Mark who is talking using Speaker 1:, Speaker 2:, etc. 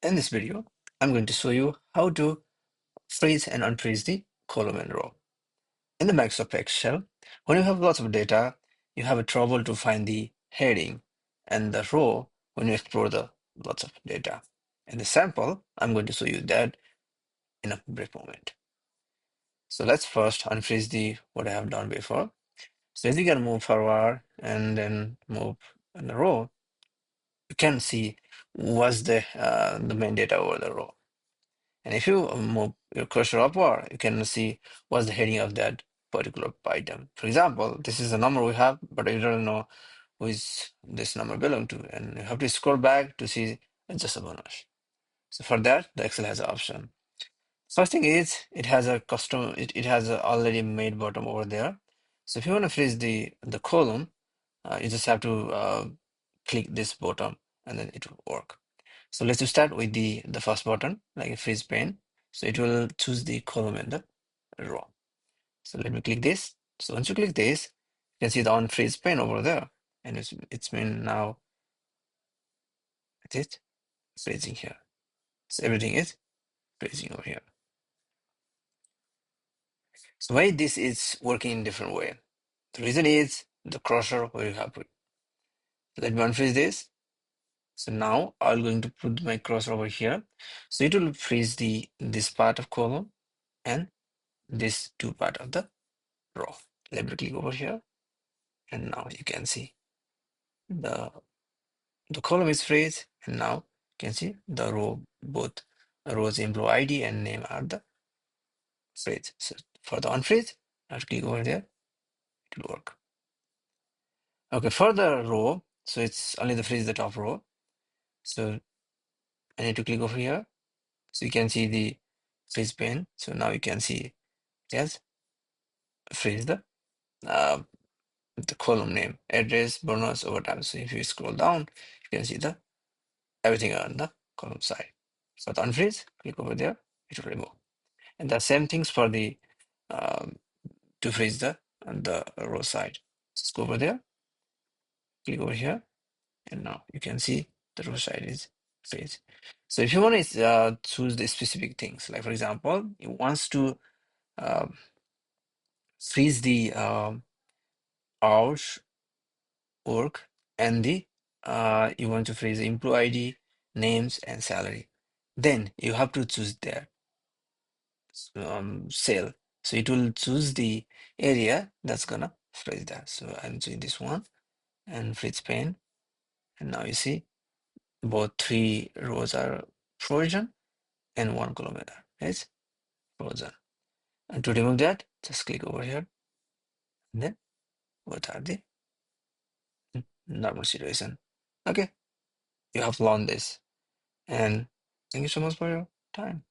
Speaker 1: In this video, I'm going to show you how to freeze and unfreeze the column and row. In the Microsoft Excel, when you have lots of data, you have a trouble to find the heading and the row when you explore the lots of data. In the sample, I'm going to show you that in a brief moment. So let's first unfreeze the what I have done before. So as you can move forward and then move in the row, you can see what's the main data over the row. And if you move your cursor upward, you can see what's the heading of that particular item. For example, this is the number we have, but you don't know who is this number belong to. And you have to scroll back to see it's just a bonus. So for that, the Excel has an option. First thing is it has a custom, it has a already made bottom over there. So if you want to freeze the column, you just have to click this bottom and then it will work. So let's just start with the first button, like a freeze pane. So it will choose the column and the row. So let me click this. So once you click this, you can see the unfreeze pane over there. And it's been now it freezing here. So everything is freezing over here. So why this is working in different way? The reason is the cursor where you have put. Let me unfreeze this. So now I'm going to put my cursor over here. So it will freeze this part of column and this two part of the row. Let me click over here, and now you can see the column is freeze, and now you can see the row, both rows employee ID and name are the freeze. So for the unfreeze, I have to click over there, it will work. Okay, for the row, so it's only the freeze the top row. So I need to click over here, so you can see the freeze pane. So now you can see it has freeze the column name, address, bonus, overtime. So if you scroll down, you can see the everything on the column side. So the unfreeze, click over there, it will remove. And the same things for the to freeze the row side. Just go over there, click over here, and now you can see the row side is freeze. So if you want to choose the specific things, like for example, it wants to um, freeze the hours work and the you want to freeze the employee ID, names, and salary. Then you have to choose their cell. So it will choose the area that's gonna freeze that. So I'm choosing this one and freeze pane. And now you see both three rows are frozen and 1 kilometer is frozen. And to remove that, just click over here. And then what are the normal situation? Okay, you have learned this. And thank you so much for your time.